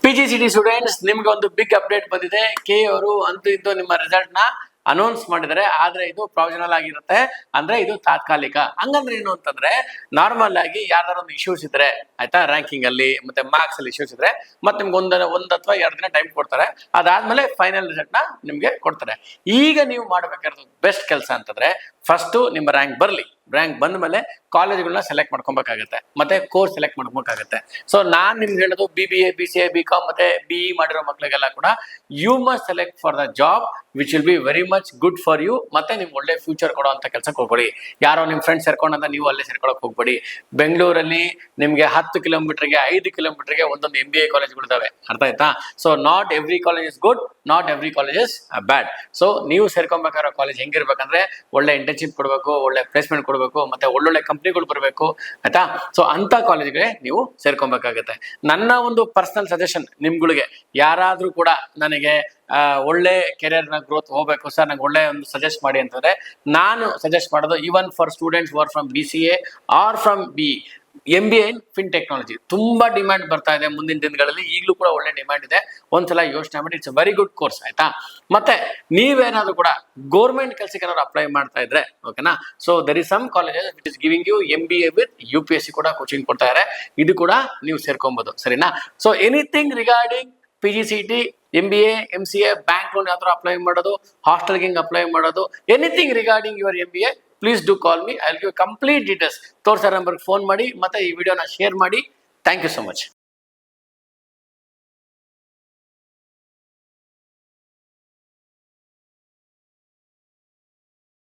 PGCET students, ನಿಮ್ಗೆ ಒಂದು big update ಬಂದಿದೆ. ಕೆ ಅವರು ಅಂತೂ ಇಂತೂ ನಿಮ್ಮ ರಿಸಲ್ಟ್ ನ ಅನೌನ್ಸ್ ಮಾಡಿದರೆ, ಆದ್ರೆ ಇದು ಪ್ರೊವಿಷನಲ್ ಆಗಿರುತ್ತೆ. ಅಂದ್ರೆ ಇದು ತಾತ್ಕಾಲಿಕ. ಹಂಗಂದ್ರೆ ಏನು ಅಂತಂದ್ರೆ, ನಾರ್ಮಲ್ ಆಗಿ ಯಾವ್ದಾರ ಒಂದು ಇಶ್ಯೂಸ್ ಇದ್ರೆ ಆಯ್ತಾ, ರ್ಯಾಂಕಿಂಗ್ ಅಲ್ಲಿ ಮತ್ತೆ ಮಾರ್ಕ್ಸ್ ಅಲ್ಲಿ ಇಶ್ಯೂಸ್ ಇದ್ರೆ ಮತ್ತೆ ನಿಮ್ಗೆ ಒಂದ್ ಅಥವಾ 2 ದಿನ ಟೈಮ್ ಕೊಡ್ತಾರೆ. ಅದಾದ್ಮೇಲೆ ಫೈನಲ್ ರಿಸಲ್ಟ್ ನ ನಿಮ್ಗೆ ಕೊಡ್ತಾರೆ. ಈಗ ನೀವು ಮಾಡ್ಬೇಕಾಗಿರೋದು ಬೆಸ್ಟ್ ಕೆಲಸ ಅಂತಂದ್ರೆ, ಫಸ್ಟ್ ನಿಮ್ಮ ರ್ಯಾಂಕ್ ಬರ್ಲಿ. ರ್ಯಾಂಕ್ ಬಂದ ಮೇಲೆ ಕಾಲೇಜ್ಗಳನ್ನ ಸೆಲೆಕ್ಟ್ ಮಾಡ್ಕೊಬೇಕಾಗತ್ತೆ, ಮತ್ತೆ ಕೋರ್ಸ್ ಸೆಲೆಕ್ಟ್ ಮಾಡ್ಕೊಬೇಕಾಗತ್ತೆ. ಸೊ ನಾನ್ ನಿಮ್ಗೆ ಹೇಳೋದು BBA, BCA, BCom ಮತ್ತೆ BE ಮಾಡಿರೋ ಮಕ್ಳಿಗೆಲ್ಲ ಕೂಡ you must select for the job which will be very much good for you. ಮತ್ತೆ ನಿಮ್ಗೆ ಒಳ್ಳೆ ಫ್ಯೂಚರ್ ಕೊಡೋ ಅಂತ ಕೆಲ್ಸಕ್ಕೆ ಹೋಗ್ಬೇಡಿ. ಯಾರೋ ನಿಮ್ ಫ್ರೆಂಡ್ಸ್ ಸೇರ್ಕೊಂಡಂತ ನೀವು ಅಲ್ಲೇ ಸೇರ್ಕೊಳಕ್ ಹೋಗ್ಬೇಡಿ. ಬೆಂಗಳೂರಲ್ಲಿ ನಿಮ್ಗೆ 10 ಕಿಲೋಮೀಟರ್ಗೆ 5 ಕಿಲೋಮೀಟರ್ಗೆ ಒಂದೊಂದು MBA ಕಾಲೇಜ್ಗಳಿದಾವೆ, ಅರ್ಥ ಆಯ್ತಾ? So not every college is good, not every college is bad. So ನೀವು ಸೇರ್ಕೊಬೇಕಾಗಿರೋ ಕಾಲೇಜ್ ಹೆಂಗಿರ್ಬೇಕಂದ್ರೆ, ಒಳ್ಳೆ ಇಂಟರ್ನ್ಶಿಪ್ ಕೊಡಬೇಕು, ಒಳ್ಳೆ ಪ್ಲೇಸ್ಮೆಂಟ್ ಕೊಡಬೇಕು, ಮತ್ತೆ ಒಳ್ಳೊಳ್ಳೆ ಕಂಪ್ನಿಗಳು ಬರಬೇಕು, ಆಯ್ತಾ? ಸೊ ಅಂತ ಕಾಲೇಜ್ಗೆ ನೀವು ಸೇರ್ಕೊಬೇಕಾಗತ್ತೆ. ನನ್ನ ಒಂದು ಪರ್ಸನಲ್ ಸಜೆಷನ್ ನಿಮ್ಗಳಿಗೆ, ಯಾರಾದ್ರೂ ಕೂಡ ನನಗೆ ಒಳ್ಳೆ ಕೆರಿಯರ್ ನ ಗ್ರೋತ್ ಹೋಗ್ಬೇಕು ಸರ್, ನಂಗೆ ಒಳ್ಳೆ ಒಂದು ಸಜೆಸ್ಟ್ ಮಾಡಿ ಅಂತಂದ್ರೆ, ನಾನು ಸಜೆಸ್ಟ್ ಮಾಡೋದು even for students var from BCA are from MBA in fin technology. ತುಂಬಾ ಡಿಮ್ಯಾಂಡ್ ಬರ್ತಾ ಇದೆ ಮುಂದಿನ ದಿನಗಳಲ್ಲಿ, ಈಗಲೂ ಕೂಡ ಒಳ್ಳೆ ಡಿಮ್ಯಾಂಡ್ ಇದೆ. ಒಂದ್ಸಲ ಯೋಚನೆ ಮಾಡಿ, ಇಟ್ಸ್ ವೆರಿ ಗುಡ್ ಕೋರ್ಸ್, ಆಯ್ತಾ? ಮತ್ತೆ ನೀವೇನಾದ್ರೂ ಕೂಡ ಗೌರ್ಮೆಂಟ್ ಕೆಲಸಕ್ಕೆ ಏನಾದ್ರು ಅಪ್ಲೈ ಮಾಡ್ತಾ ಇದ್ರೆ, ಓಕೆನಾ? So there is some colleges which is giving you MBA with UPSC ಕೂಡ ಕೋಚಿಂಗ್ ಕೊಡ್ತಾ ಇದ್ದಾರೆ. ಇದು ಕೂಡ ನೀವು ಸೇರ್ಕೊಬಹುದು, ಸರಿನಾ? So anything regarding PGCET, MBA, MCA, bank loan ಯಾವ ಅಪ್ಲೈ ಮಾಡೋದು, ಹಾಸ್ಟೆಲ್ಗೆ ಹೆಂಗ್ ಅಪ್ಲೈ ಮಾಡೋದು, anything regarding your MBA, please do call me. I will give complete details. ತೋರ್ಸೋ ನಂಬರ್ಗೆ ಫೋನ್ ಮಾಡಿ, ಮತ್ತೆ ಈ ವಿಡಿಯೋನ ಶೇರ್ ಮಾಡಿ. Thank you so much.